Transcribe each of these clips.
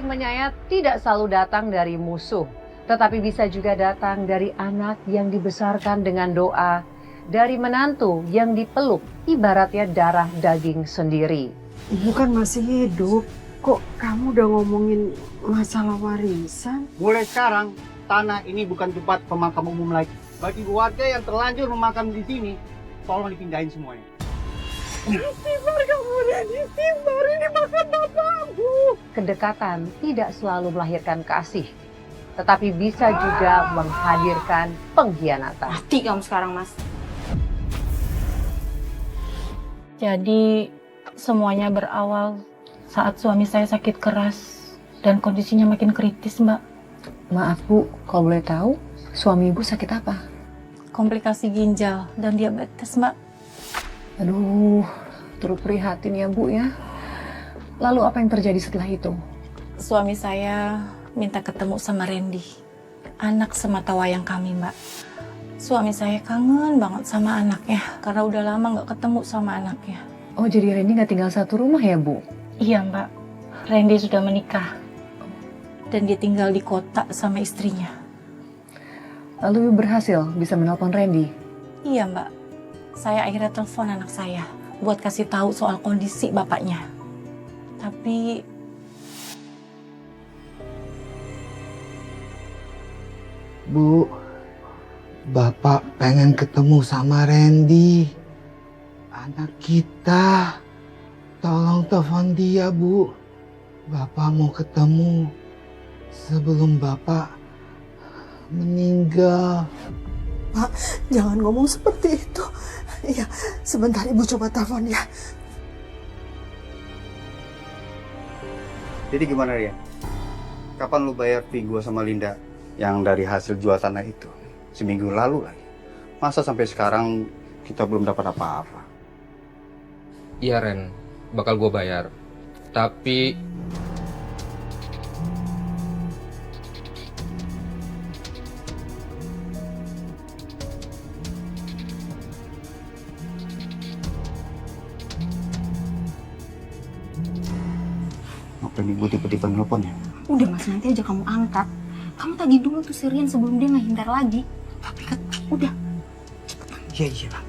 menyayat tidak selalu datang dari musuh, tetapi bisa juga datang dari anak yang dibesarkan dengan doa, dari menantu yang dipeluk ibaratnya darah daging sendiri. Ibu kan masih hidup. Kok kamu udah ngomongin masalah warisan? Mulai sekarang, tanah ini bukan tempat pemakaman umum lagi. Bagi warga yang terlanjur memakam di sini, tolong dipindahin semuanya. Istighfar kamu, Ren. Istighfar, ini makan bapakku. Kedekatan tidak selalu melahirkan kasih, tetapi bisa juga menghadirkan pengkhianatan. Mati kamu sekarang, Mas. Jadi semuanya berawal saat suami saya sakit keras dan kondisinya makin kritis, Mbak. Maaf Bu, kalau boleh tahu, suami Ibu sakit apa? Komplikasi ginjal dan diabetes, Mbak. Aduh, turut prihatin ya Bu ya. Lalu apa yang terjadi setelah itu? Suami saya minta ketemu sama Randy, anak sematawayang kami, Mbak. Suami saya kangen banget sama anaknya karena udah lama nggak ketemu sama anaknya. Oh, jadi Randy nggak tinggal satu rumah ya Bu? Iya, Mbak. Randy sudah menikah dan dia tinggal di kota sama istrinya. Lalu Ibu berhasil bisa menelpon Randy? Iya, Mbak. Saya akhirnya telepon anak saya buat kasih tahu soal kondisi bapaknya. Tapi Bu, Bapak pengen ketemu sama Randy. Anak kita. Tolong telepon dia, Bu. Bapak mau ketemu sebelum Bapak meninggal. Pak, jangan ngomong seperti itu. Iya, sebentar Ibu coba telepon ya. Jadi gimana, Rian? Kapan lu bayar fee gua sama Linda yang dari hasil jual tanah itu? Seminggu lalu lagi. Masa sampai sekarang kita belum dapat apa-apa? Iya Ren, bakal gue bayar. Tapi Ngapain ibu tiba-tiba nelfon ya? Udah Mas, nanti aja kamu angkat. Kamu tadi dulu tuh Sirian sebelum dia ngehindar lagi. Tapi kan, udah. Iya, Pak.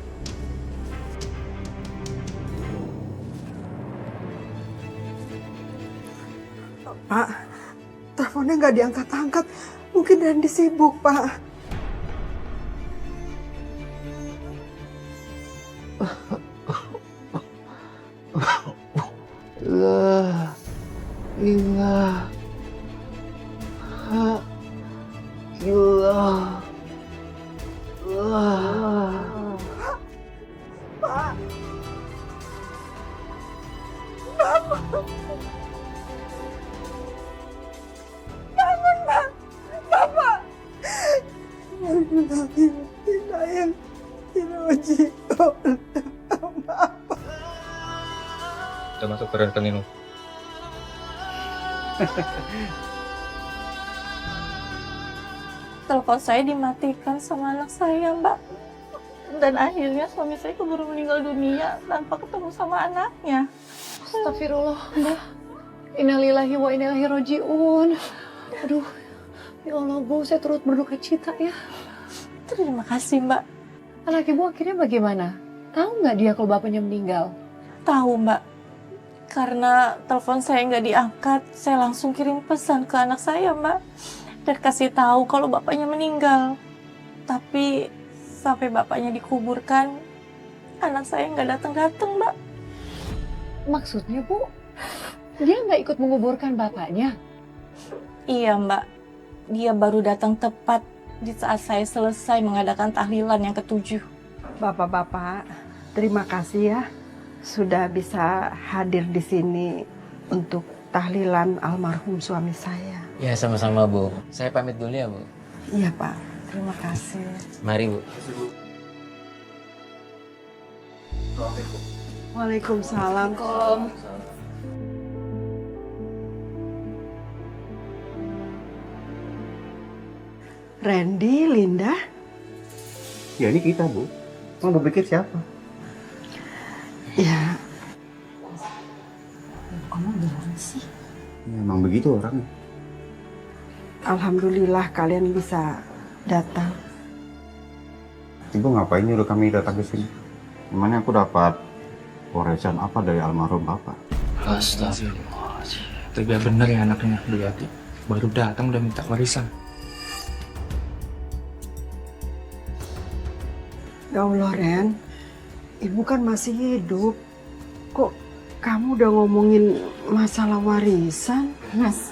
Pak, teleponnya nggak diangkat-angkat. Mungkin Randy sibuk, Pak. La ilaha illallah. Pak. Bangun, Pak. Bapak. udah masuk ke rekening lu. telepon saya dimatikan sama anak saya, Mbak. Dan akhirnya suami saya keburu meninggal dunia tanpa ketemu sama anaknya. Astagfirullah, Mbak. Innalillahi wa inna ilaihi raji'un. Aduh, ya Allah Bu, saya turut berduka cita ya. Terima kasih, Mbak. Anak Ibu akhirnya bagaimana? Tahu nggak dia kalau bapaknya meninggal? Tahu, Mbak. Karena telepon saya nggak diangkat, saya langsung kirim pesan ke anak saya, Mbak. Dan kasih tahu kalau bapaknya meninggal. Tapi sampai bapaknya dikuburkan, anak saya nggak datang-datang, Mbak. Maksudnya Bu, dia nggak ikut menguburkan bapaknya? Iya, Mbak. Dia baru datang tepat di saat saya selesai mengadakan tahlilan yang ke-7. Bapak-bapak, terima kasih ya sudah bisa hadir di sini untuk tahlilan almarhum suami saya. Ya, sama-sama, Bu. Saya pamit dulu ya, Bu. Iya, Pak. Terima kasih. Mari, Bu. Waalaikumsalam. Randy, Linda, Ya ini kita, Bu. Mau berpikir siapa? ya Kamu gimana sih? Ya, emang begitu orangnya. Alhamdulillah kalian bisa datang. Ibu ngapain nyuruh kami datang ke sini? Emangnya aku dapat warisan apa dari almarhum bapak? Astagfirullah. Tega bener ya anaknya Bu Yati. Baru datang udah minta warisan. Ya Allah Ren, ibu kan masih hidup. Kok kamu udah ngomongin masalah warisan? Mas,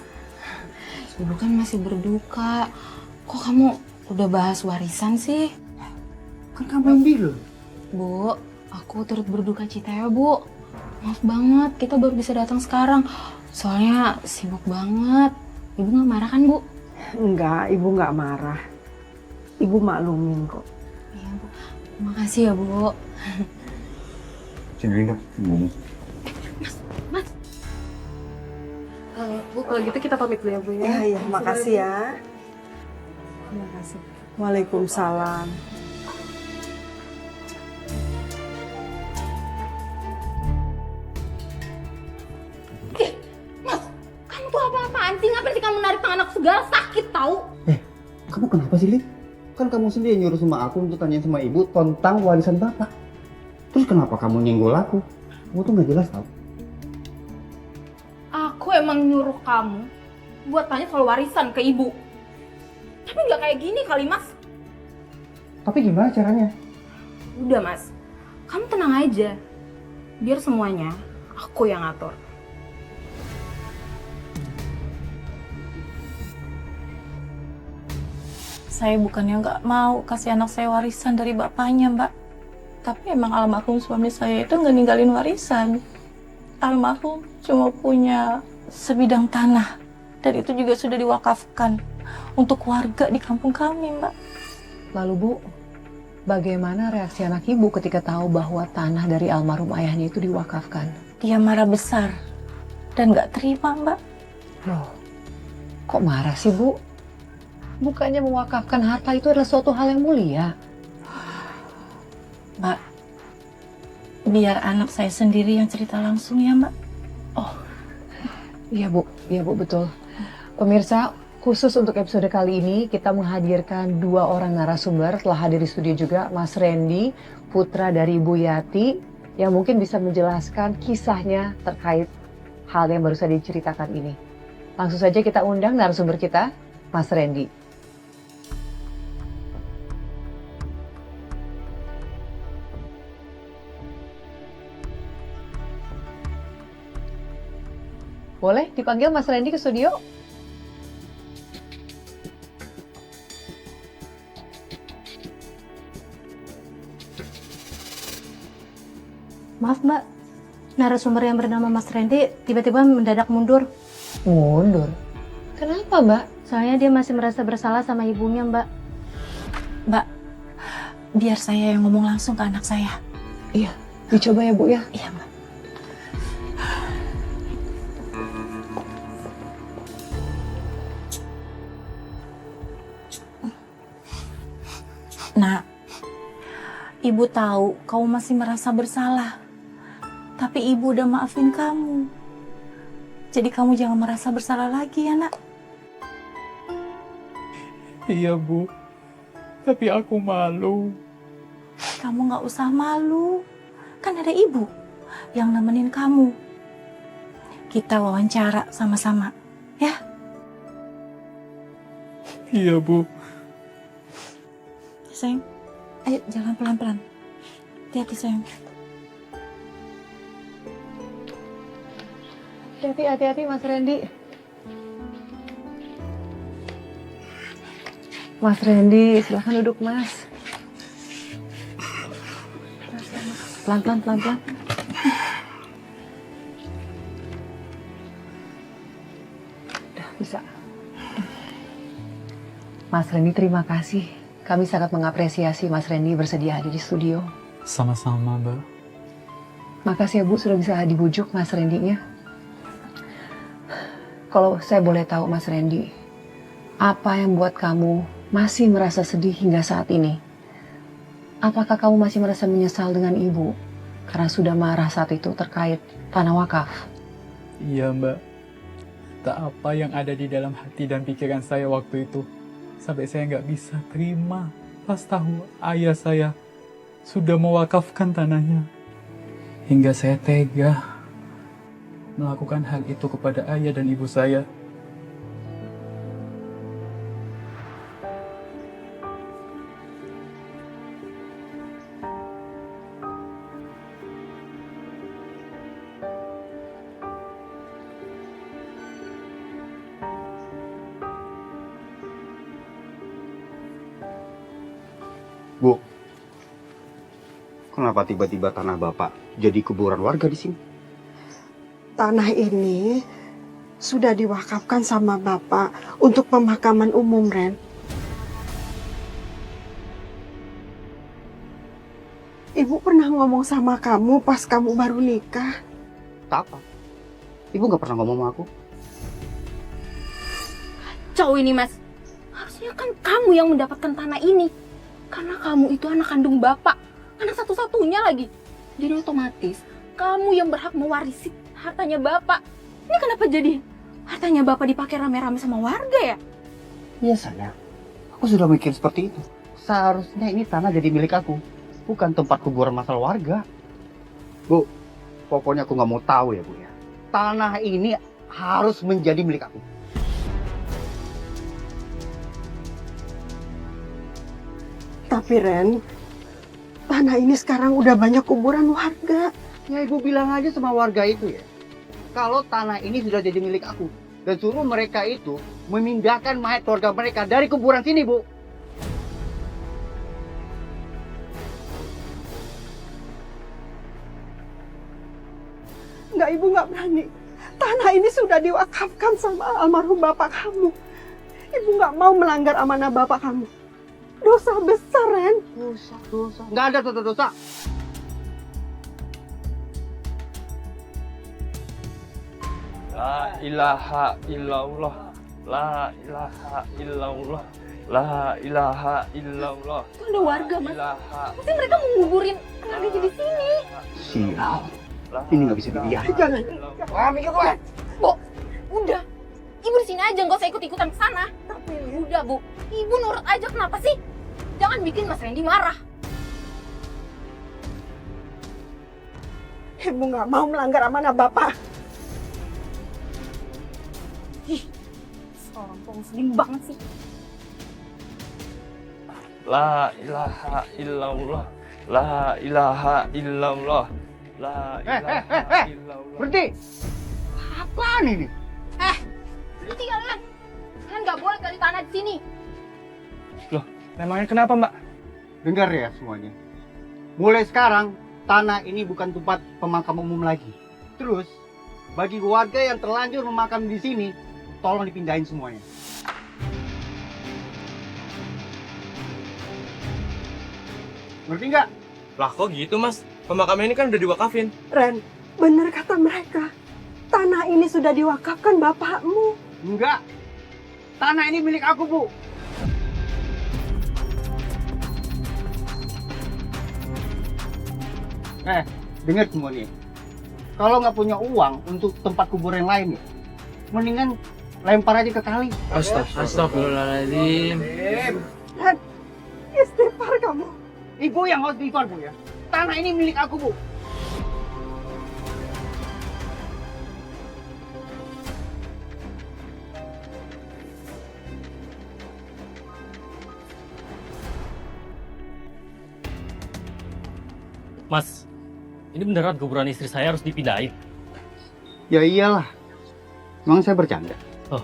ibu kan masih berduka. Kok kamu udah bahas warisan sih? Kan kamu yang bilang. Bu, aku turut berduka cita ya, Bu. Maaf banget, kita baru bisa datang sekarang. Soalnya sibuk banget. Ibu nggak marah kan, Bu? Enggak, ibu nggak marah. Ibu maklumin kok. Iya, Bu. Makasih ya, Bu. Sini Linda. Bu, kalau gitu kita pamit dulu ya Bu ya. Iya, makasih ya. Terima kasih. Waalaikumsalam. Mas, kamu tuh apa-apaan sih? Ngapain sih kamu narik tangan aku segala? Sakit tahu? Kamu kenapa sih, Lin? Kan kamu sendiri yang nyuruh sama aku untuk tanya sama ibu tentang warisan bapak. Terus kenapa kamu nyenggol aku? Kamu tuh nggak jelas tau. Aku emang nyuruh kamu buat tanya soal warisan ke ibu. Tapi nggak kayak gini kali, Mas. Tapi gimana caranya? Udah, Mas. Kamu tenang aja. Biar semuanya aku yang ngatur. Saya bukannya nggak mau kasih anak saya warisan dari bapaknya, Mbak. Tapi emang almarhum suami saya itu nggak ninggalin warisan. Almarhum cuma punya sebidang tanah. Dan itu juga sudah diwakafkan untuk warga di kampung kami, Mbak. Lalu Bu, bagaimana reaksi anak ibu ketika tahu bahwa tanah dari almarhum ayahnya itu diwakafkan? Dia marah besar dan nggak terima, Mbak. Loh, kok marah sih Bu? Bukannya mewakafkan harta itu adalah suatu hal yang mulia. Mbak, biar anak saya sendiri yang cerita langsung ya, Mbak. Iya Bu, betul. Pemirsa, khusus untuk episode kali ini kita menghadirkan 2 orang narasumber. Telah hadir di studio juga Mas Randy, putra dari Ibu Yati, yang mungkin bisa menjelaskan kisahnya terkait hal yang baru saja diceritakan ini. Langsung saja kita undang narasumber kita, Mas Randy. Boleh dipanggil Mas Randy ke studio? Maaf Mbak, narasumber yang bernama Mas Randy tiba-tiba mendadak mundur. Mundur? Kenapa Mbak? Soalnya dia masih merasa bersalah sama ibunya Mbak. Mbak, biar saya yang ngomong langsung ke anak saya. Iya, dicoba ya Bu ya. Iya, Mbak. Nak, ibu tahu kamu masih merasa bersalah. Tapi ibu udah maafin kamu. Jadi kamu jangan merasa bersalah lagi ya, Nak. Iya Bu, tapi aku malu. Kamu nggak usah malu. Kan ada ibu yang nemenin kamu. Kita wawancara sama-sama, ya? Iya Bu. Sayang, ayo jalan pelan-pelan. Hati-hati sayang. Hati-hati Mas Randy. Mas Randy, silahkan duduk Mas. Pelan-pelan. Udah, bisa. Mas Randy, terima kasih. Kami sangat mengapresiasi Mas Randy bersedia hadir di studio. Sama-sama, Mbak. Makasih ya Bu sudah bisa dibujuk Mas Randy-nya. Kalau saya boleh tahu Mas Randy, apa yang buat kamu masih merasa sedih hingga saat ini? Apakah kamu masih merasa menyesal dengan ibu karena sudah marah saat itu terkait tanah wakaf? Iya, Mbak. Tak apa yang ada di dalam hati dan pikiran saya waktu itu. Sampai saya nggak bisa terima pas tahu ayah saya sudah mewakafkan tanahnya. Hingga saya tega melakukan hal itu kepada ayah dan ibu saya. Bu, kenapa tiba-tiba tanah Bapak jadi kuburan warga di sini? Tanah ini sudah diwakafkan sama Bapak untuk pemakaman umum, Ren. Ibu pernah ngomong sama kamu pas kamu baru nikah. Apa? Ibu nggak pernah ngomong sama aku. Kacau ini, Mas. Harusnya kan kamu yang mendapatkan tanah ini. Karena kamu itu anak kandung Bapak. Anak satu-satunya lagi. Jadi otomatis kamu yang berhak mewarisi hartanya Bapak. Ini kenapa jadi hartanya Bapak dipakai rame-rame sama warga ya? Iya sayang, aku sudah mikir seperti itu. Seharusnya ini tanah jadi milik aku, bukan tempat kuburan masal warga. Bu, pokoknya aku nggak mau tahu ya Bu ya. Tanah ini harus menjadi milik aku. Tapi Ren, tanah ini sekarang udah banyak kuburan warga. Ya Ibu bilang aja sama warga itu ya. Kalau tanah ini sudah jadi milik aku. Dan suruh mereka itu memindahkan mayat keluarga mereka dari kuburan sini Bu. Enggak, Ibu nggak berani. Tanah ini sudah diwakafkan sama almarhum Bapak kamu. Ibu nggak mau melanggar amanah Bapak kamu. Dosa besar, Ren. Dosa. Nggak ada dosa. La ilaha illallah. La ilaha illallah. La ilaha illallah. Itu ada warga, Mas. Pasti mereka mau nguburin keluarga di sini. Sial. Ini nggak bisa dibiarkan. Jangan. Wah, mikir gue. Bu, udah. Ibu di sini aja, nggak usah ikut-ikutan ke sana. Udah, Bu. Ibu nurut aja, kenapa sih? Jangan bikin Mas Randy marah. Ibu nggak mau melanggar amanah Bapak. Ih, seorang muslim banget sih. La ilaha illallah. La ilaha illallah. La ilaha illallah. Berhenti. Apaan ini? Berhenti kalian. Kalian nggak boleh gali tanah di sini. Loh, memangnya kenapa, Mbak? Dengar ya semuanya. Mulai sekarang, tanah ini bukan tempat pemakaman umum lagi. Terus, bagi warga yang terlanjur memakam di sini, tolong dipindahin semuanya. Ngerti nggak? Lah kok gitu, Mas? Pemakaman ini kan udah diwakafin. Ren, benar kata mereka. Tanah ini sudah diwakafkan bapakmu. Enggak. Tanah ini milik aku, Bu. Dengar semua nih. Kalau nggak punya uang untuk tempat kuburan lain ya, mendingan lempar aja ke kali. Astagfirullahaladzim. Ren, istighfar kamu. Ibu yang harus istighfar, Bu ya. Tanah ini milik aku, Bu. Mas, ini beneran kuburan istri saya harus dipindahin? Ya iyalah. Emang saya bercanda? Oh,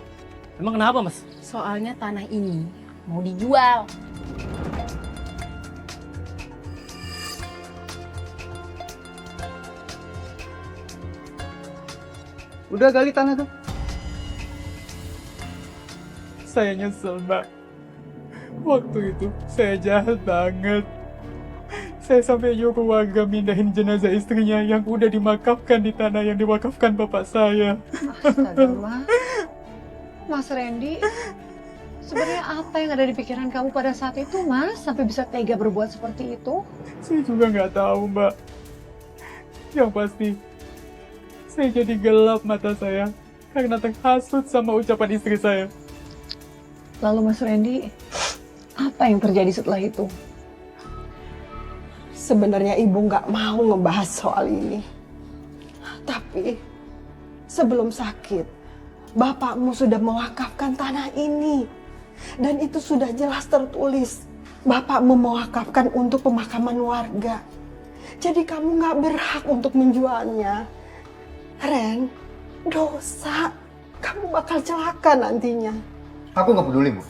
emang kenapa, Mas? Soalnya tanah ini mau dijual. Udah gali tanah tuh. Saya nyesel, Mbak. Waktu itu saya jahat banget. Saya sampai nyuruh warga mindahin jenazah istrinya yang udah dimakamkan di tanah yang diwakafkan bapak saya. Astaga, Mas Randy, sebenarnya apa yang ada di pikiran kamu pada saat itu, Mas? Sampai bisa tega berbuat seperti itu? Saya juga nggak tahu, Mbak. Yang pasti, saya jadi gelap mata saya karena terhasut sama ucapan istri saya. Lalu Mas Randy, apa yang terjadi setelah itu? Sebenarnya ibu nggak mau ngebahas soal ini. Tapi sebelum sakit, bapakmu sudah mewakafkan tanah ini. Dan itu sudah jelas tertulis. Bapakmu mewakafkan untuk pemakaman warga. Jadi kamu nggak berhak untuk menjualnya. Ren, dosa. Kamu bakal celaka nantinya. Aku nggak peduli, Bu.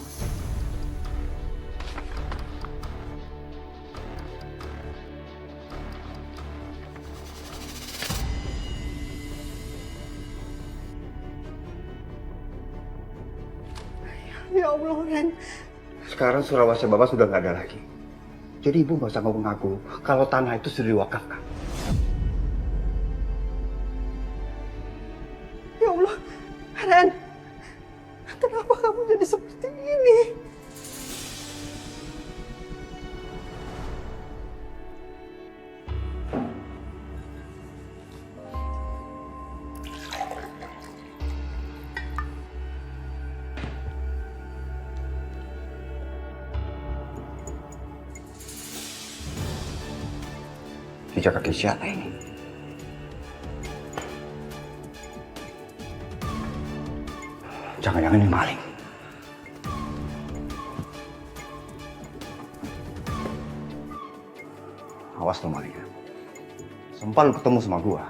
Ya Allah, Ren. Sekarang Surawaste Bapak sudah nggak ada lagi. Jadi Ibu nggak usah ngomong aku kalau tanah itu sudah diwakafkan. Ya Allah, Ren. Kenapa kamu jadi seperti ini? Jejak kaki siapa ini? Jangan-jangan ini maling. Awas lo malingnya. Sempat lu ketemu sama gua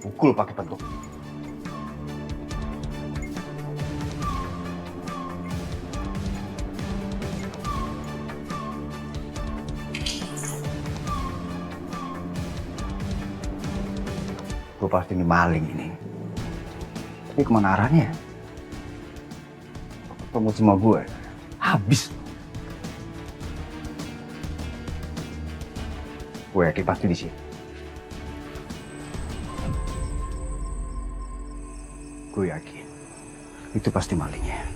pukul pakai pentuk. Gue pasti ini maling ini. Tapi kemana arahnya? Ketemu sama gue, habis. Gue yakin pasti di sini. Gue yakin itu pasti malingnya.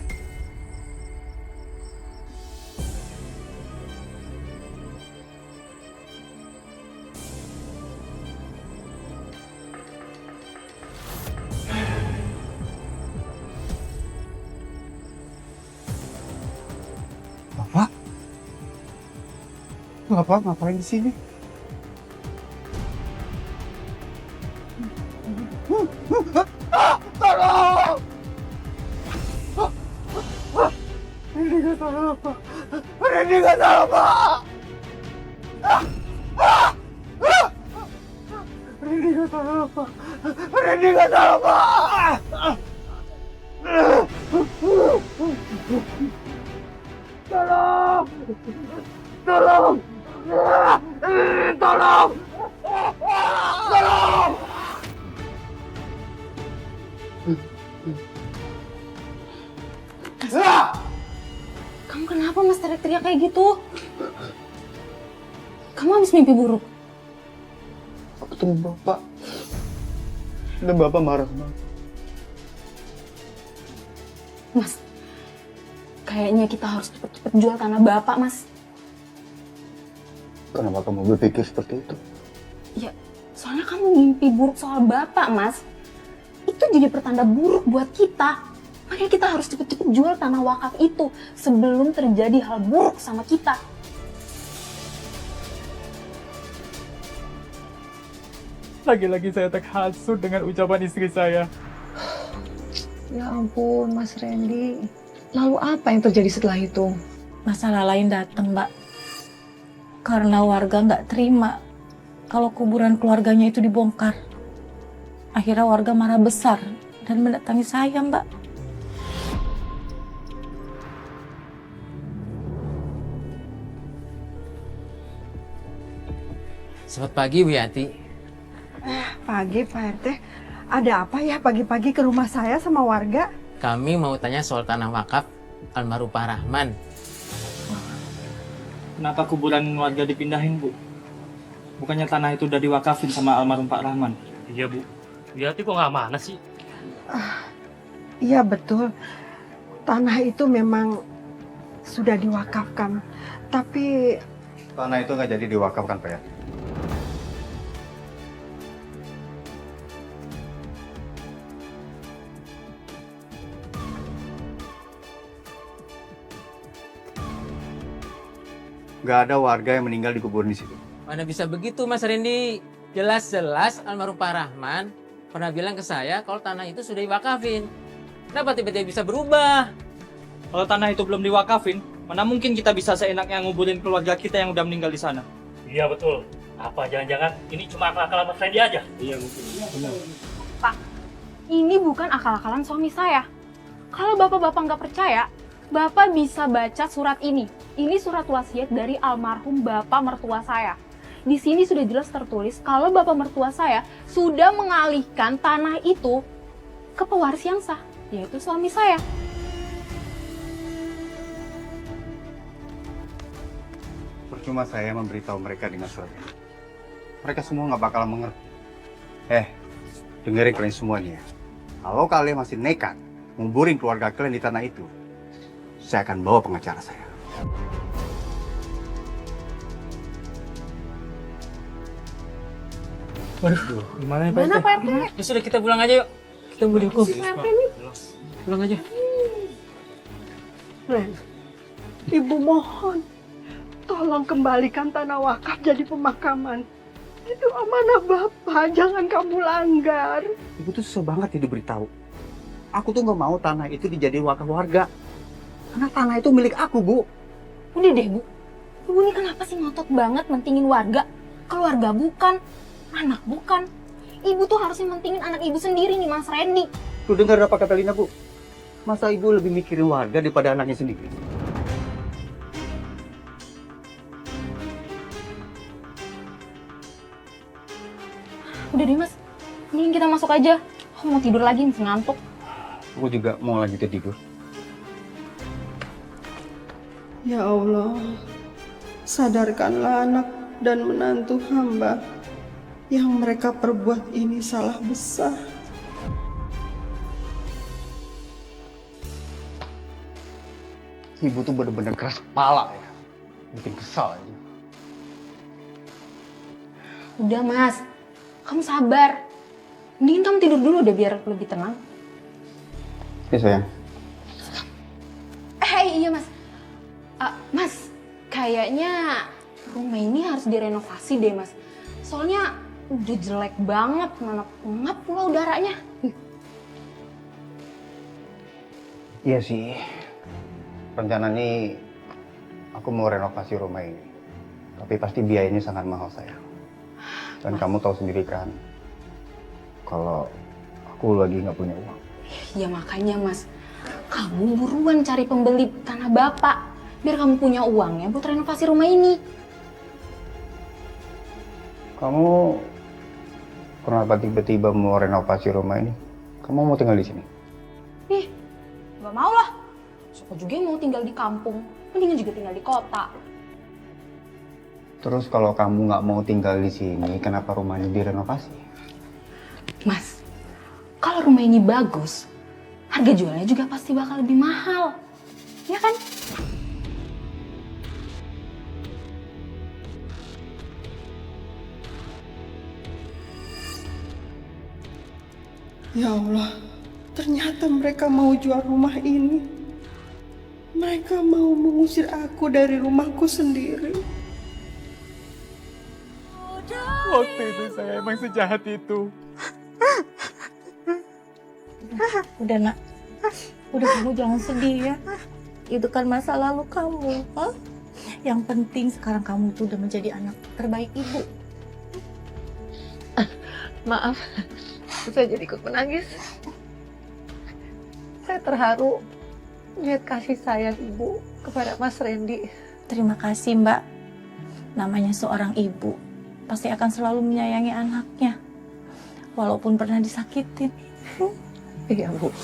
Bapak ngapain di sini? Tolong! Ini nggak salah apa? Ini nggak salah apa? Ini nggak salah apa? Ini nggak salah apa? Tolong! Tolong! Tolong! Tolong! Kamu kenapa Mas teriak-teriak kayak gitu? Kamu habis mimpi buruk? Aku ketemu Bapak. Dan Bapak marah sama aku. Mas, kayaknya kita harus cepet-cepet jual tanah Bapak, Mas. Kenapa kamu berpikir seperti itu? Ya, soalnya kamu mimpi buruk soal Bapak, Mas. Itu jadi pertanda buruk buat kita. Makanya kita harus cepet-cepet jual tanah wakaf itu sebelum terjadi hal buruk sama kita. Lagi-lagi saya terhasut dengan ucapan istri saya. Ya ampun, Mas Randy. Lalu apa yang terjadi setelah itu? Masalah lain datang, Mbak. Karena warga nggak terima kalau kuburan keluarganya itu dibongkar. Akhirnya warga marah besar dan mendatangi saya, Mbak. Selamat pagi, Bu Yati. Pagi, Pak RT. Ada apa ya pagi-pagi ke rumah saya sama warga? Kami mau tanya soal tanah wakaf almarhum Pak Rahman. Kenapa kuburan warga dipindahin, Bu? Bukannya tanah itu udah diwakafin sama almarhum Pak Rahman? Iya, Bu. Wiati kok nggak mana sih? Iya betul. Tanah itu memang sudah diwakafkan. Tapi Tanah itu nggak jadi diwakafkan, Pak Yati. Nggak ada warga yang meninggal di kuburan di situ. Mana bisa begitu Mas Randy? Jelas-jelas almarhum Pak Rahman pernah bilang ke saya kalau tanah itu sudah diwakafin. Kenapa tiba-tiba bisa berubah? Kalau tanah itu belum diwakafin, mana mungkin kita bisa seenaknya nguburin keluarga kita yang udah meninggal di sana? Iya betul. Apa jangan-jangan ini cuma akal-akalan Mas Randy aja? Iya mungkin. Benar. Pak, ini bukan akal-akalan suami saya. Kalau bapak-bapak nggak percaya, bapak bisa baca surat ini. Ini surat wasiat dari almarhum bapak mertua saya. Di sini sudah jelas tertulis kalau bapak mertua saya sudah mengalihkan tanah itu ke pewaris yang sah, yaitu suami saya. Percuma saya memberitahu mereka dengan surat ini. Mereka semua nggak bakal mengerti. Dengerin kalian semua nih ya. Kalau kalian masih nekat nguburin keluarga kalian di tanah itu, saya akan bawa pengacara saya. Waduh, Gimana Mana Pak RT? ya sudah kita pulang aja yuk. Kita tunggu di hukum. Pak RT nih. Pulang aja. Ren, Ibu mohon, tolong kembalikan tanah wakaf jadi pemakaman. Itu amanah Bapak, jangan kamu langgar. Ibu tuh susah banget ya diberitahu. Aku tuh nggak mau tanah itu dijadiin wakaf warga. Karena tanah itu milik aku, Bu. Udah deh Bu, Ibu ini kenapa sih ngotot banget mentingin warga? Keluarga bukan, anak bukan. Ibu tuh harusnya mentingin anak ibu sendiri nih Mas Randy. Tuh dengar apa kata Lina, Bu? Masa ibu lebih mikirin warga daripada anaknya sendiri? Udah deh Mas, mending kita masuk aja. Aku mau tidur lagi, masih ngantuk. Aku juga mau lanjutin tidur. Ya Allah, sadarkanlah anak dan menantu hamba yang mereka perbuat ini salah besar. Ibu tuh bener-bener keras kepala ya. Bikin kesal aja. Udah Mas, kamu sabar. Mending kamu tidur dulu udah biar lebih tenang. Ya sayang. Iya Mas. Mas, kayaknya rumah ini harus direnovasi deh Mas. Soalnya udah jelek banget, mana pengap pula udaranya. Iya sih. Rencana ini aku mau renovasi rumah ini. Tapi pasti biayanya sangat mahal sayang. Dan kamu tahu sendiri kan, kalau aku lagi nggak punya uang. Ya makanya Mas, kamu buruan cari pembeli tanah Bapak. Biar kamu punya uangnya buat renovasi rumah ini. Kamu kenapa tiba-tiba mau renovasi rumah ini? Kamu mau tinggal di sini? Ih, gak mau lah. Siapa juga yang mau tinggal di kampung, mendingan juga tinggal di kota. Terus kalau kamu nggak mau tinggal di sini, kenapa rumahnya direnovasi? Mas, kalau rumah ini bagus, harga jualnya juga pasti bakal lebih mahal. Ya kan? Ya Allah, ternyata mereka mau jual rumah ini. Mereka mau mengusir aku dari rumahku sendiri. Waktu itu saya emang sejahat itu. Udah nak, udah kamu jangan sedih ya. Itu kan masa lalu kamu. Yang penting sekarang kamu tuh udah menjadi anak terbaik ibu. Maaf, saya jadi ikut menangis. Saya terharu lihat kasih sayang ibu kepada Mas Randy. Terima kasih Mbak. Namanya seorang ibu pasti akan selalu menyayangi anaknya, walaupun pernah disakitin. Iya Bu.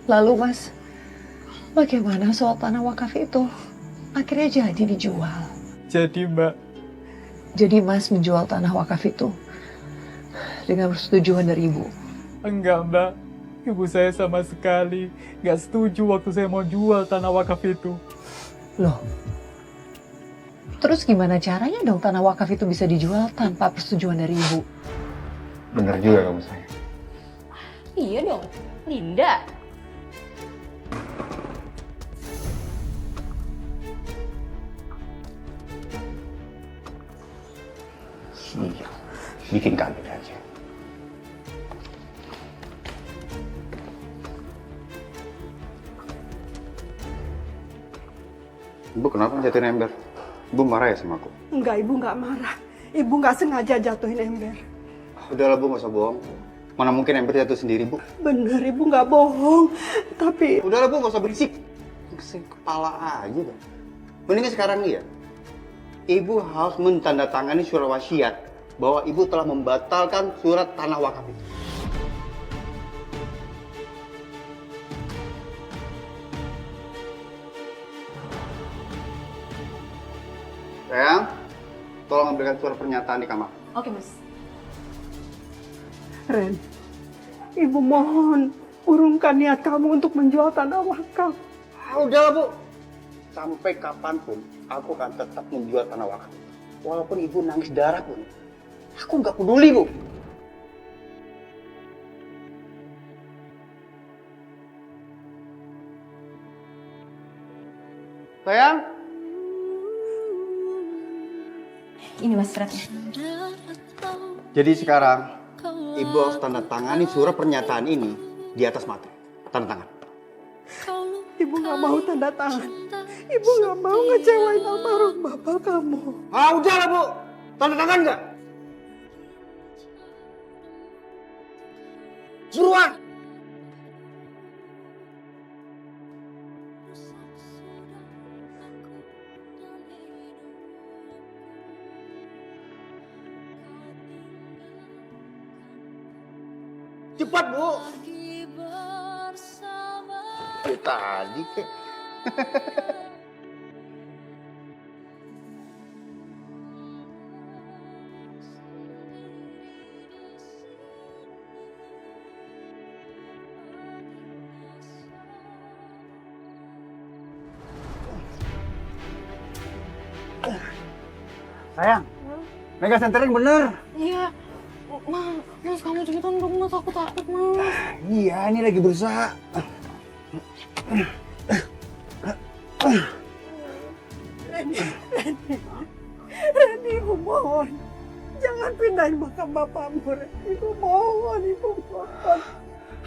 Lalu Mas, bagaimana soal tanah wakaf itu? Akhirnya jadi dijual. Jadi Mbak, Jadi Mas menjual tanah wakaf itu dengan persetujuan dari Ibu? enggak Mbak. Ibu saya sama sekali nggak setuju waktu saya mau jual tanah wakaf itu. Loh, terus gimana caranya dong tanah wakaf itu bisa dijual tanpa persetujuan dari Ibu? Bener juga kamu sayang. Iya dong, Linda. bikin kaget aja. Ibu kenapa jatuhin ember? Ibu marah ya sama aku? Enggak, Ibu nggak marah. Ibu nggak sengaja jatuhin ember. Udahlah Bu, nggak usah bohong. Mana mungkin ember jatuh sendiri Bu? Bener, Ibu nggak bohong. Tapi... Udahlah Bu, nggak usah berisik. Pusing kepala aja dah. Mendingan sekarang nih ya, Ibu harus mentandatangani surat wasiat bahwa Ibu telah membatalkan surat tanah wakaf itu. Sayang, tolong ambilkan surat pernyataan di kamar. Oke, Mas. Ren, Ibu mohon urungkan niat kamu untuk menjual tanah wakaf. Udah Bu, sampai kapanpun aku akan tetap menjual tanah wakaf. Walaupun Ibu nangis darah pun, aku nggak peduli Bu. Sayang, Ini Mas suratnya. jadi sekarang Ibu harus tanda tangani surat pernyataan ini di atas materai. Tanda tangan. Ibu nggak mau tanda tangan. Ibu nggak mau ngecewain almarhum bapak kamu. Udah lah Bu, tanda tangan nggak? Buruan! Cepat Bu! Tadi kek. Sayang, mega senterin bener. Iya. Mas, kamu cepetan dong, Mas. Aku takut, Mas. Iya, ini lagi berusaha. Ren, Ibu mohon. Jangan pindahin makam bapakmu, Ren. Ibu mohon, Ibu mohon.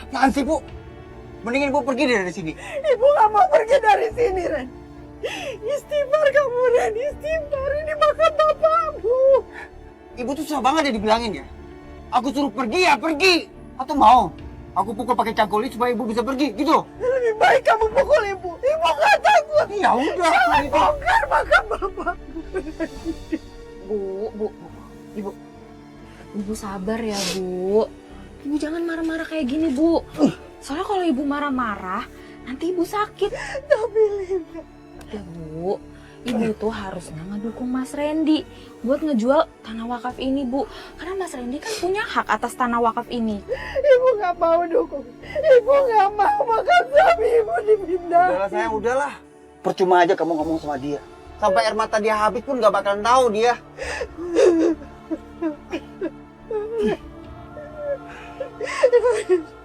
Apaan sih, Bu? Mendingan Ibu pergi dari sini. Ibu nggak mau pergi dari sini, Ren. Istighfar kamu, Ren. Istighfar, ini makam bapakmu. Ibu tuh susah banget ya dibilangin ya. Aku suruh pergi ya pergi. Atau mau aku pukul pakai cangkul ini supaya Ibu bisa pergi gitu. Lebih baik kamu pukul Ibu. Ibu nggak takut. Ya udah. Jangan bongkar makam bapakmu. Bu. Ibu sabar ya, Bu. Ibu jangan marah-marah kayak gini, Bu. Soalnya kalau Ibu marah-marah, nanti Ibu sakit. Tapi Linda. Ya, Bu. Ibu tuh harusnya ngedukung Mas Randy buat ngejual tanah wakaf ini, Bu. Karena Mas Randy kan punya hak atas tanah wakaf ini. Ibu nggak mau dukung. Ibu nggak mau makan sapi Ibu dipindah. Udahlah sayang, udahlah. Percuma aja kamu ngomong sama dia. Sampai air mata dia habis pun gak bakalan tahu dia.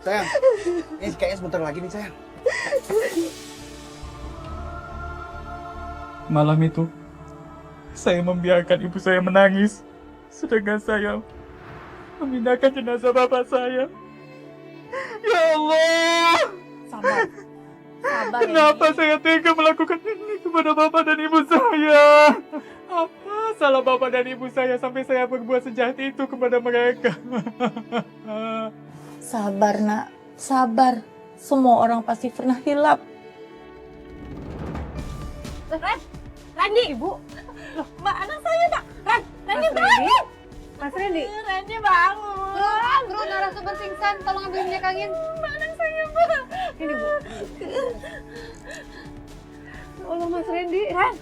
Sayang, ini kayaknya sebentar lagi nih sayang. Malam itu, saya membiarkan ibu saya menangis, sedangkan saya memindahkan jenazah bapak saya. Ya Allah! Sabar. Sabar, Kenapa saya tega melakukan ini kepada bapak dan ibu saya? Apa salah bapak dan ibu saya sampai saya berbuat sejahat itu kepada mereka? Sabar, Nak. Sabar. Semua orang pasti pernah hilap. Randy, Ibu. Loh, Mbak, anak saya, Mbak. Randy bangun. Mas Randy. Randy bangun. Bro, narasumber pingsan. Tolong ambil minyak angin. Mbak, anak saya, Mbak. Ini, Bu. Ya Allah, Mas Randy. Ran.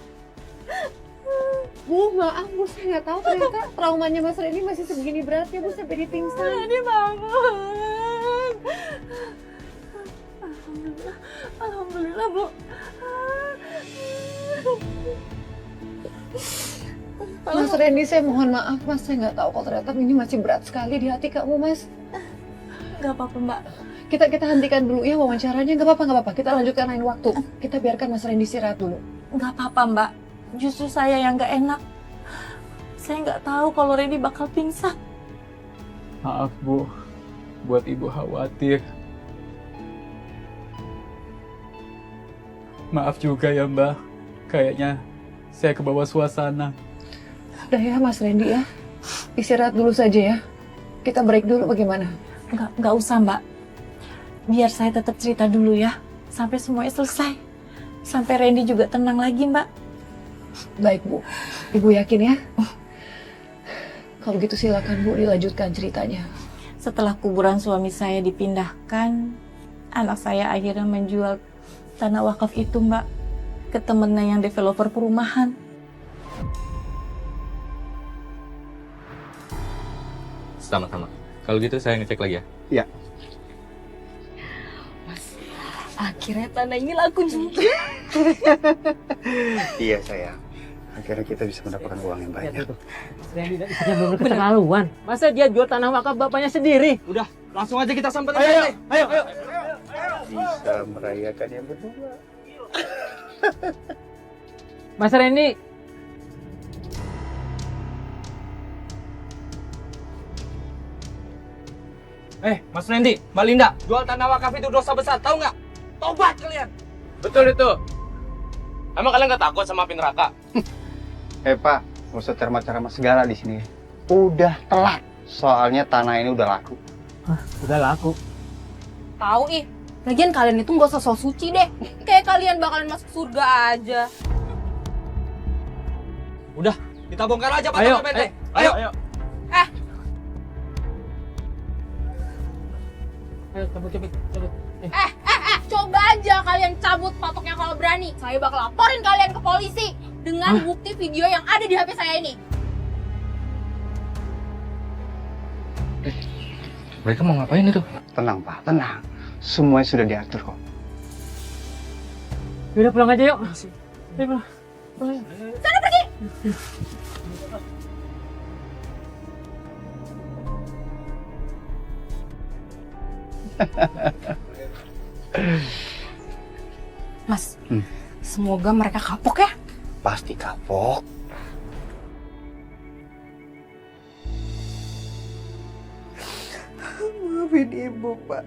Bu, maaf Bu, saya nggak tahu ternyata traumanya Mas Randy masih segini beratnya Bu sampai dipingsan. Randy bangun. Alhamdulillah, Bu. Mas Randy, saya mohon maaf Mas, saya nggak tahu kalau ternyata ini masih berat sekali di hati kamu Mas. Gak apa-apa, Mbak. Kita hentikan dulu ya wawancaranya, nggak apa-apa. Kita lanjutkan lain waktu. Kita biarkan Mas Randy istirahat dulu. Gak apa-apa, Mbak. Justru saya yang gak enak. Saya nggak tahu kalau Randy bakal pingsan. Maaf Bu, buat Ibu khawatir. Maaf juga ya Mbak, kayaknya saya kebawa suasana. Udah ya Mas Randy ya, istirahat dulu saja ya. Kita break dulu bagaimana? Nggak usah Mbak. Biar saya tetap cerita dulu ya, sampai semuanya selesai. Sampai Randy juga tenang lagi Mbak. Baik Bu, Ibu yakin ya? Kalau gitu silakan Bu dilanjutkan ceritanya. Setelah kuburan suami saya dipindahkan, anak saya akhirnya menjual tanah wakaf itu Mbak ke temennya yang developer perumahan. Sama-sama. Kalau gitu saya ngecek lagi ya. Iya. Akhirnya tanah ini laku juga. Iya sayang. Akhirnya kita bisa mendapatkan uang yang banyak. Randy dan istrinya bener keterlaluan. Masa dia jual tanah wakaf bapaknya sendiri? Udah, langsung aja kita samperin. Ayo. Bisa merayakan yang berdua. Mas Randy. Mas Randy, Mbak Linda, jual tanah wakaf itu dosa besar, tahu nggak? Tobat kalian. Betul itu. Emang kalian nggak takut sama api neraka? Pak, nggak usah ceramah-ceramah segala di sini. Udah telat. Soalnya tanah ini udah laku. Udah laku. Tahu ih. Lagian kalian itu nggak usah sok suci deh. Kayak kalian bakalan masuk surga aja. Udah, kita bongkar aja Pak. Ayo. Ayo. Ayo cabut. Coba aja kalian cabut patoknya kalau berani. Saya bakal laporin kalian ke polisi dengan bukti video yang ada di HP saya ini. Mereka mau ngapain itu? Tenang Pak, tenang. Semuanya sudah diatur kok. Udah pulang aja yuk. Ayo pulang. Sana pergi. Mas, semoga mereka kapok ya. Pasti kapok. Maafin Ibu, Pak.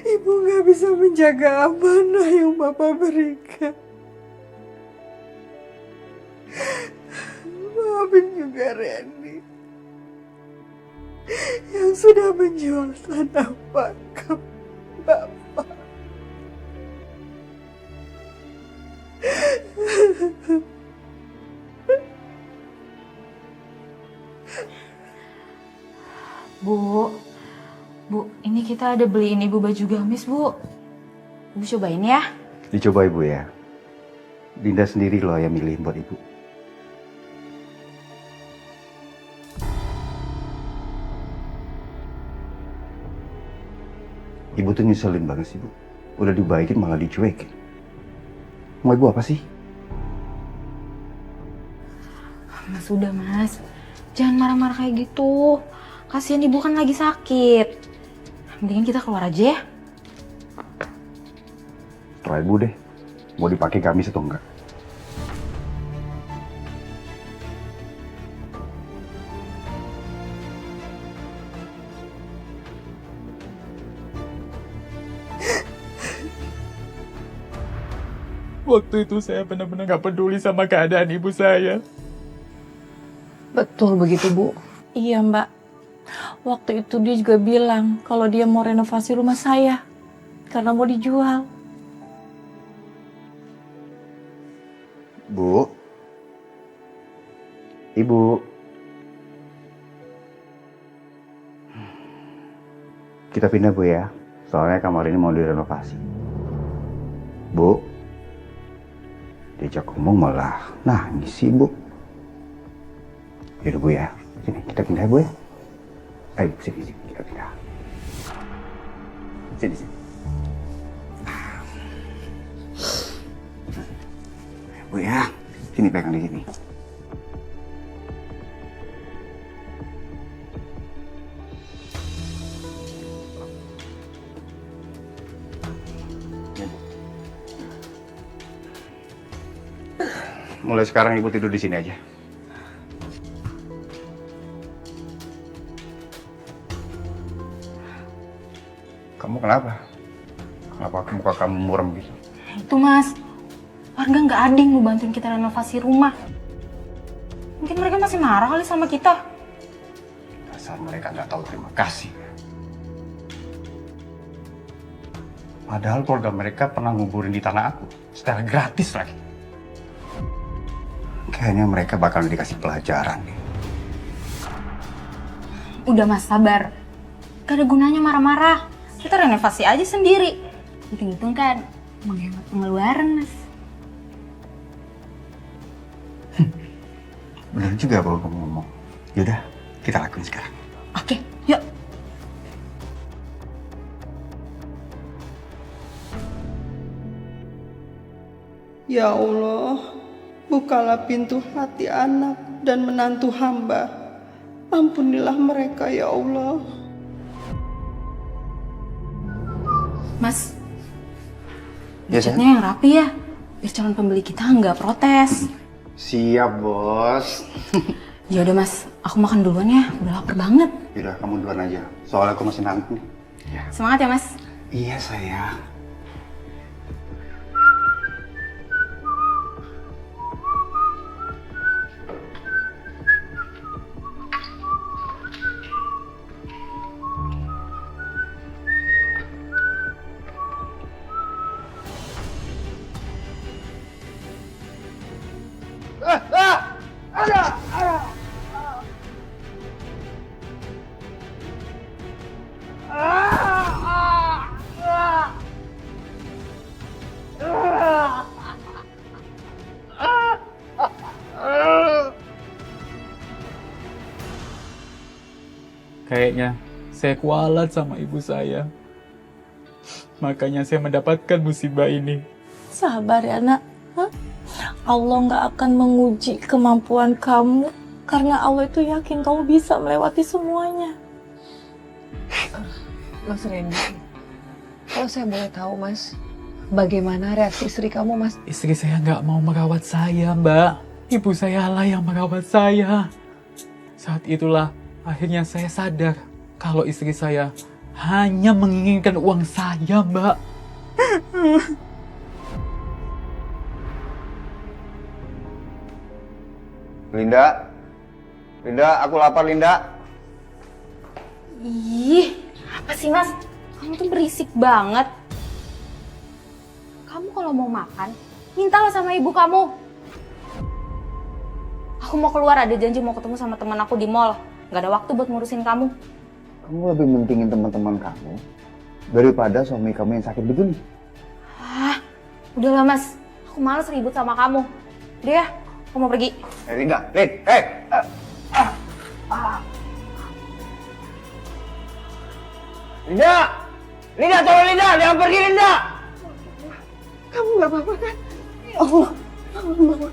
Ibu nggak bisa menjaga amanah yang Bapak berikan. Maafin juga Randy yang sudah menjual tanah wakaf Bapak. Bu, ini kita ada beliin Ibu baju gamis, Bu. Ibu cobain ya. Dicoba Ibu ya. Dinda sendiri loh yang milihin buat Ibu. Ibu tuh nyuselin banget sih Bu. Udah dibaikin malah dicuekin. Mau Ibu apa sih? Mas udah Mas, jangan marah-marah kayak gitu. Kasihan Ibu kan lagi sakit. Mendingan kita keluar aja ya. Terserah Ibu deh. Mau dipakai gamis atau enggak? Waktu itu saya benar-benar gak peduli sama keadaan ibu saya. Betul begitu Bu. Iya Mbak. Waktu itu dia juga bilang kalau dia mau renovasi rumah saya karena mau dijual. Bu. Ibu. Kita pindah Bu ya. Soalnya kamar ini mau direnovasi. Bu. Diajak ngomong malah nangis sih Bu. Yaudah Bu ya. Sini kita pindah Bu ya. Ayo sini kita pindah. Sini. Bu ya. Sini pegang di sini. Mulai sekarang Ibu tidur di sini aja. Kamu kenapa? Kenapa muka kamu muram gitu? Itu mas, warga nggak ada yang mau bantuin kita renovasi rumah. Mungkin mereka masih marah kali sama kita. Dasar mereka nggak tahu terima kasih. Padahal keluarga mereka pernah nguburin di tanah aku secara gratis lagi. Kayaknya mereka bakal dikasih pelajaran nih. Udah mas, sabar. Gak ada gunanya marah-marah. Kita renovasi aja sendiri. Hitung-hitung kan menghemat pengeluaran mas. Bener juga kalau kamu ngomong. Yaudah, kita lakuin sekarang. Oke, yuk. Ya Allah, bukalah pintu hati anak dan menantu hamba. Ampunilah mereka ya Allah. Mas, Ya, catnya yang rapi ya. Biar calon pembeli kita nggak protes. Siap, Bos. Ya udah mas, aku makan duluan ya. Udah lapar banget. Yaudah, kamu duluan aja. Soalnya aku masih nangkep nih. Semangat ya mas. Iya, sayang. Kayaknya saya kualat sama ibu saya. Makanya saya mendapatkan musibah ini. Sabar ya nak. Hah? Allah nggak akan menguji kemampuan kamu karena Allah itu yakin kamu bisa melewati semuanya. Mas Randy, kalau saya boleh tahu mas, bagaimana reaksi istri kamu mas? Istri saya nggak mau merawat saya, Mbak. Ibu saya lah yang merawat saya. Saat itulah akhirnya saya sadar kalau istri saya hanya menginginkan uang saya, Mbak. Linda, aku lapar, Linda. Ih, apa sih mas? Kamu tuh berisik banget. Kamu kalau mau makan, mintalah sama ibu kamu. Aku mau keluar, ada janji mau ketemu sama teman aku di mall. Gak ada waktu buat ngurusin kamu. Kamu lebih mentingin teman-teman kamu daripada suami kamu yang sakit begini. Ah, udahlah mas. Aku males ribut sama kamu. Udah ya, aku mau pergi. Linda, Linda, tolong Linda, jangan pergi Linda. Kamu nggak apa-apa kan? Ya Allah, Mama.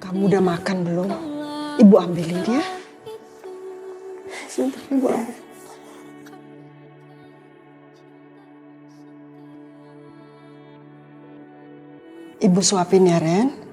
Kamu udah makan belum? Ibu ambilin ya. Sebentar, Ibu ambil. Ibu suapin ya, Ren.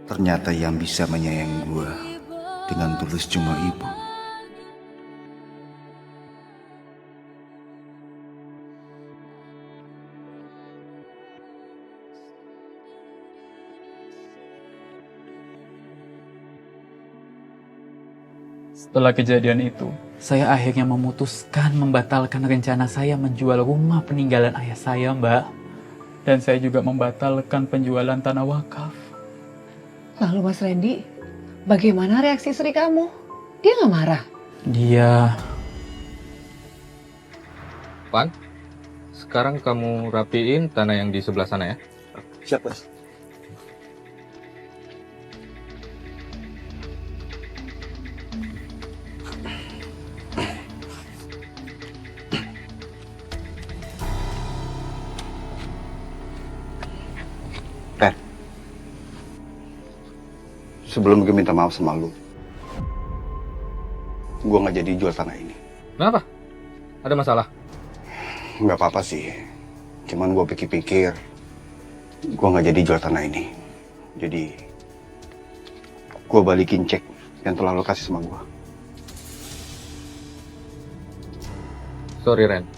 Ternyata yang bisa menyayangi gua dengan tulus cuma ibu. Setelah kejadian itu, saya akhirnya memutuskan membatalkan rencana saya menjual rumah peninggalan ayah saya, Mbak. Dan saya juga membatalkan penjualan tanah wakaf. Lalu Mas Randy, bagaimana reaksi istri kamu? Dia nggak marah? Dia... Pan, sekarang kamu rapiin tanah yang di sebelah sana ya. Siap, Bos. Sebelum gue minta maaf sama lu, gue nggak jadi jual tanah ini. Kenapa? Ada masalah? Nggak apa-apa sih. Cuman gue pikir-pikir, gue nggak jadi jual tanah ini. Jadi, gue balikin cek yang telah lo kasih sama gue. Sorry Ren,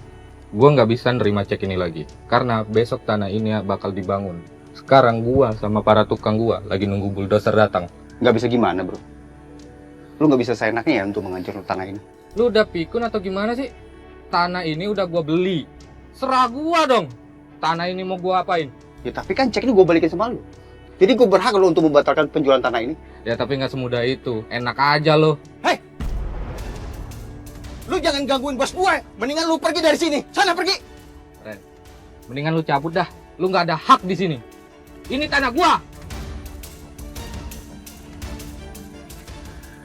gue nggak bisa nerima cek ini lagi. Karena besok tanah ini bakal dibangun. Sekarang gue sama para tukang gue lagi nunggu bulldozer datang. Nggak bisa gimana bro? Lu nggak bisa seenaknya ya untuk menghancur tanah ini? Lu udah pikun atau gimana sih? Tanah ini udah gue beli. Serah gue dong. Tanah ini mau gue apain? Ya tapi kan cek ini gue balikin sama lu. Jadi gue berhak lo untuk membatalkan penjualan tanah ini. Ya tapi nggak semudah itu. Enak aja lo. Hei! Lu jangan gangguin bos gue. Mendingan lu pergi dari sini. Sana pergi. Ren, mendingan lu cabut dah. Lu nggak ada hak di sini. Ini tanah gua.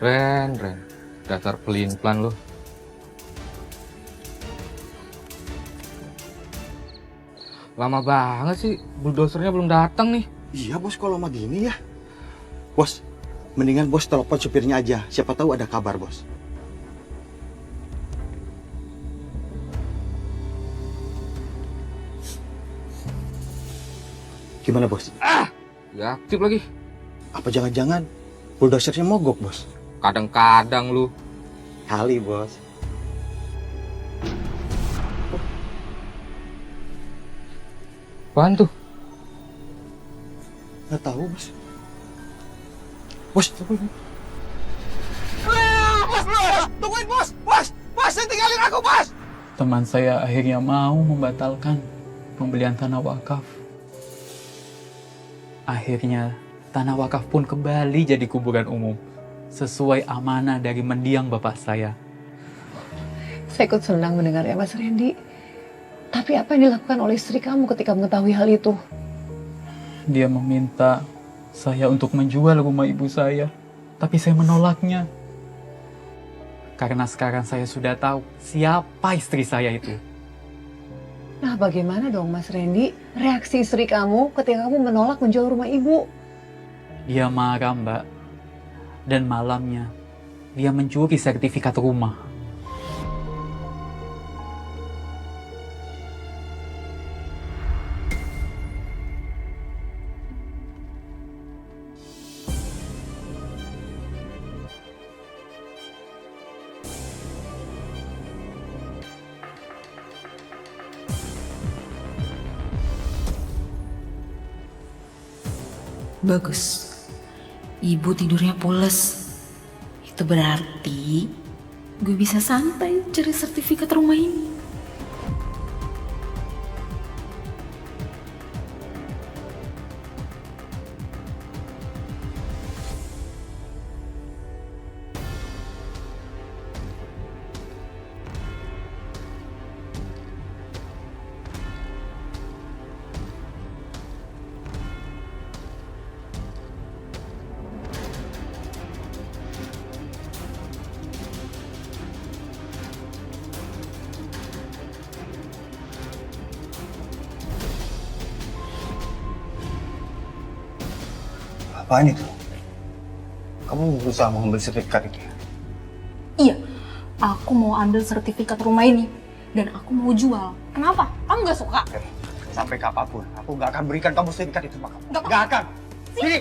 Ren, dasar pelin-pelan lu. Lama banget sih, bulldozernya belum datang nih. Iya bos, kalau lama gini ya. Bos, mendingan bos telepon supirnya aja. Siapa tahu ada kabar bos. Gimana bos? Ya aktif lagi. Apa jangan-jangan bulldozernya mogok bos? Kadang-kadang lu. Kali bos. Apaan tuh? Nggak tahu bos. Bos, tungguin. Tungguin bos! Bos! Bos, tinggalin aku bos! Teman saya akhirnya mau membatalkan pembelian tanah wakaf. Akhirnya tanah wakaf pun kembali jadi kuburan umum sesuai amanah dari mendiang bapak saya. Saya ikut senang mendengarnya Mas Randy. Tapi apa yang dilakukan oleh istri kamu ketika mengetahui hal itu? Dia meminta saya untuk menjual rumah ibu saya, tapi saya menolaknya. Karena sekarang saya sudah tahu siapa istri saya itu. Nah, bagaimana dong Mas Randy reaksi istri kamu ketika kamu menolak menjual rumah ibu? Dia marah, Mbak. Dan malamnya dia mencuri sertifikat rumah. Bagus. Ibu tidurnya pules. Itu berarti gue bisa santai cari sertifikat rumah ini. Apaan itu? Kamu berusaha mengambil sertifikat itu? Iya, aku mau ambil sertifikat rumah ini. Dan aku mau jual. Kenapa? Kamu gak suka? Sampai kapanpun, aku nggak akan berikan kamu sertifikat itu, Mak. Nggak akan. Sini.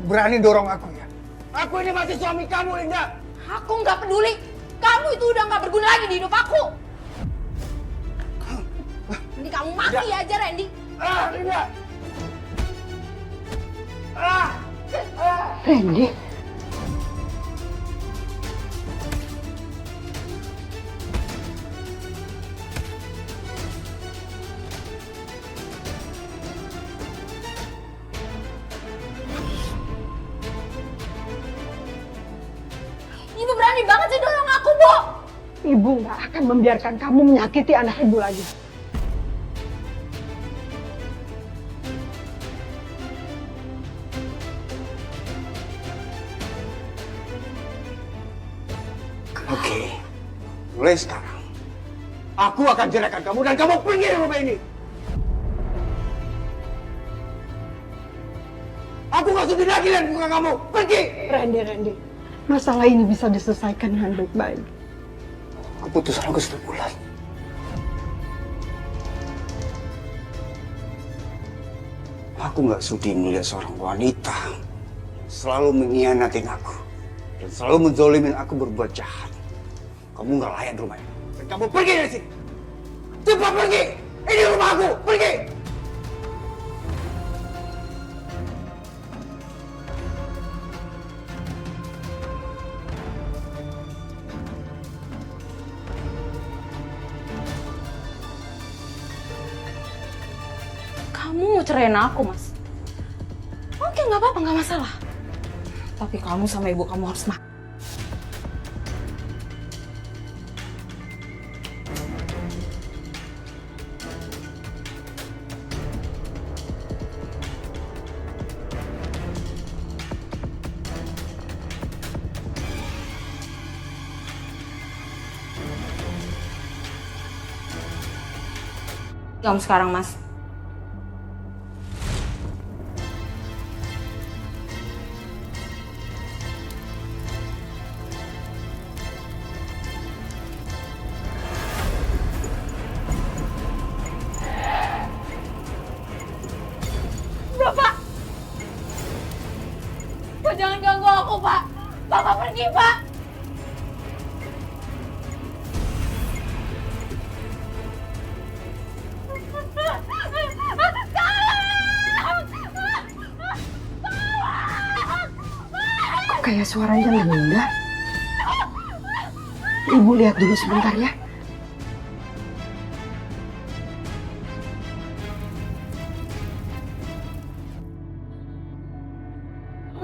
Berani dorong aku ya? Aku ini masih suami kamu, Linda. Aku nggak peduli. Kamu itu udah nggak berguna lagi di hidup aku. Ini kamu mati aja, Randy. Linda. Randy. Ibu berani banget sih dorong aku, Bu. Ibu nggak akan membiarkan kamu menyakiti anak ibu lagi. Oke, mulai sekarang Aku akan ceraikan kamu dan kamu pergi dari rumah ini. Aku gak sudi lagi lihat muka kamu. Pergi. Randy, masalah ini bisa diselesaikan dengan baik-baik. Keputusan aku sudah bulat. Aku gak sudi melihat seorang wanita selalu mengkhianatin aku dan selalu menzolimin aku berbuat jahat. Kamu gak layak di rumah ini. Dan kamu pergi dari sini. Cepat pergi. Ini rumah aku. Pergi. Kamu mau ceraiin aku, Mas? Oke, nggak apa-apa, nggak masalah. Tapi kamu sama ibu kamu harus makan. Kamu sekarang, Mas. Bapak! Pak, jangan ganggu aku, Pak! Bapak pergi, Pak! Kok kayak suaranya Linda? Ibu lihat dulu sebentar ya.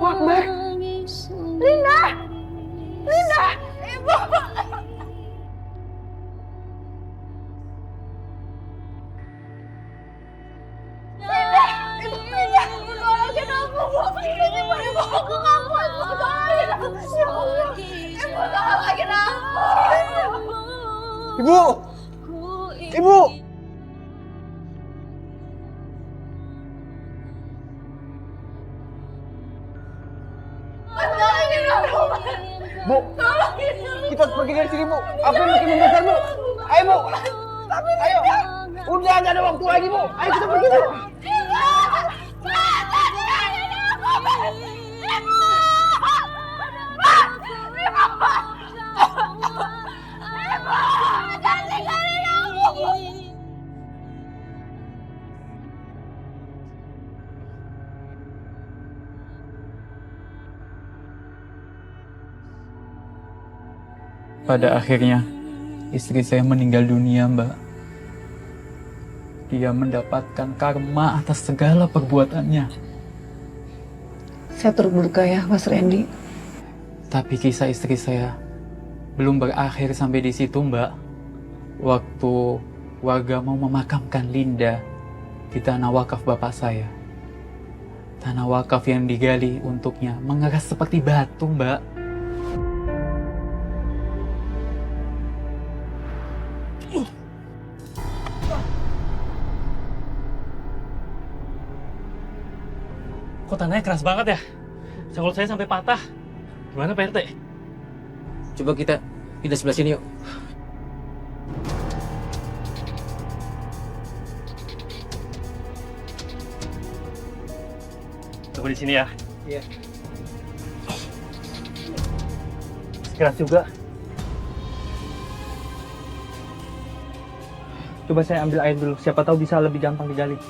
Akbar. Linda! Linda! Ibu! Linda! Ibu tolongin aku, Bu! Ibu aku kamu! Ibu tolongin aku! Ibu tolongin aku! Ibu! Ibu! Tolongin aku! Bu! Tolongin aku! Kita harus pergi dari sini, Bu. Apa yang makin membesar, Bu? Ayo, Bu. Ayo. Udah nggak ada waktu lagi, Bu. Ayo kita pergi, Bu. Pada akhirnya, istri saya meninggal dunia, Mbak. Dia mendapatkan karma atas segala perbuatannya. Saya turut berduka ya, Mas Randy. Tapi kisah istri saya belum berakhir sampai di situ, Mbak. Waktu warga mau memakamkan Linda di tanah wakaf bapak saya. Tanah wakaf yang digali untuknya mengeras seperti batu, Mbak. Kok tanahnya keras banget ya? Senggol saya sampai patah. Gimana Pak RT? Coba kita pindah sebelah sini yuk. Tunggu di sini ya. Iya. Keras juga. Coba saya ambil air dulu, siapa tahu bisa lebih gampang digali.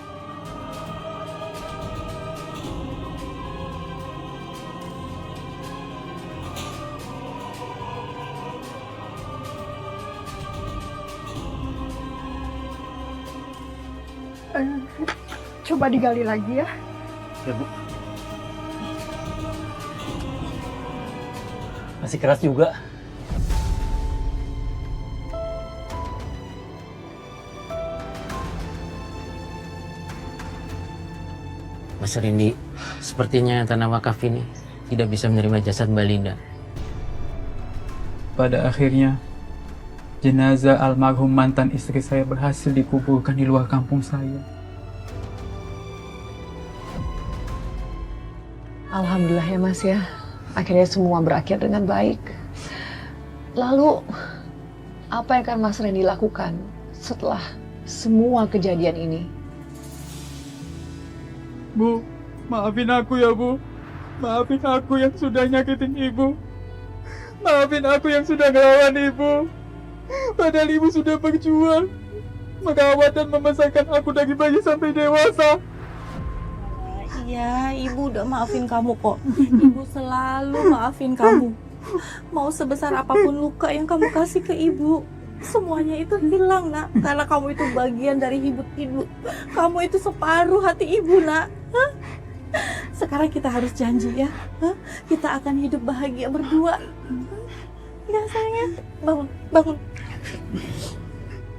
Coba digali lagi ya. Ya, Bu. Masih keras juga. Mas Randy, sepertinya tanah wakaf ini tidak bisa menerima jasad Mbak Linda. Pada akhirnya, jenazah almarhum mantan istri saya berhasil dikuburkan di luar kampung saya. Alhamdulillah ya Mas ya, akhirnya semua berakhir dengan baik. Lalu, apa yang akan Mas Randy lakukan setelah semua kejadian ini? Bu, maafin aku ya Bu. Maafin aku yang sudah nyakitin Ibu. Maafin aku yang sudah ngelawan Ibu. Padahal Ibu sudah berjuang merawat dan membesarkan aku dari bayi sampai dewasa. Iya, Ibu udah maafin kamu kok. Ibu selalu maafin kamu. Mau sebesar apapun luka yang kamu kasih ke Ibu, semuanya itu hilang, Nak. Karena kamu itu bagian dari hidup Ibu. Kamu itu separuh hati Ibu, Nak. Hah? Sekarang kita harus janji ya. Hah? Kita akan hidup bahagia berdua. Ya sayangnya, bangun.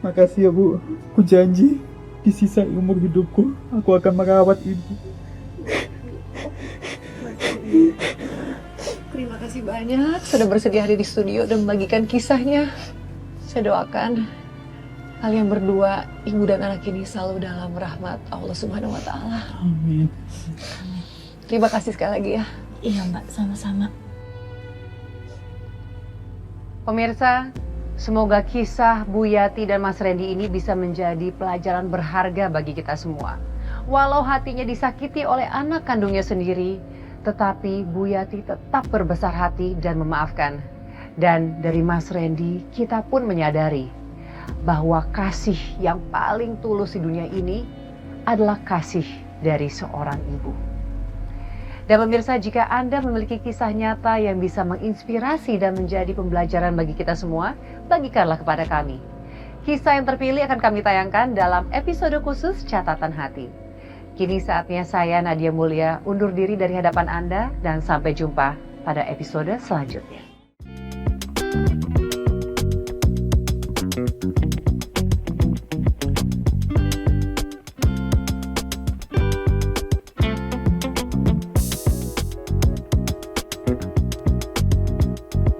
Makasih ya Bu. Aku janji di sisa umur hidupku aku akan merawat Ibu. Terima kasih banyak sudah bersedia hadir di studio dan membagikan kisahnya. Saya doakan kalian berdua, ibu dan anak ini selalu dalam rahmat Allah Subhanahu wa Ta'ala. Amin. Terima kasih sekali lagi ya. Iya Mbak, sama-sama. Pemirsa, semoga kisah Bu Yati dan Mas Randy ini bisa menjadi pelajaran berharga bagi kita semua. Walau hatinya disakiti oleh anak kandungnya sendiri, tetapi Bu Yati tetap berbesar hati dan memaafkan. Dan dari Mas Randy, kita pun menyadari bahwa kasih yang paling tulus di dunia ini adalah kasih dari seorang ibu. Dan pemirsa, jika Anda memiliki kisah nyata yang bisa menginspirasi dan menjadi pembelajaran bagi kita semua, bagikanlah kepada kami. Kisah yang terpilih akan kami tayangkan dalam episode khusus Catatan Hati. Kini saatnya saya, Nadia Mulya, undur diri dari hadapan Anda dan sampai jumpa pada episode selanjutnya.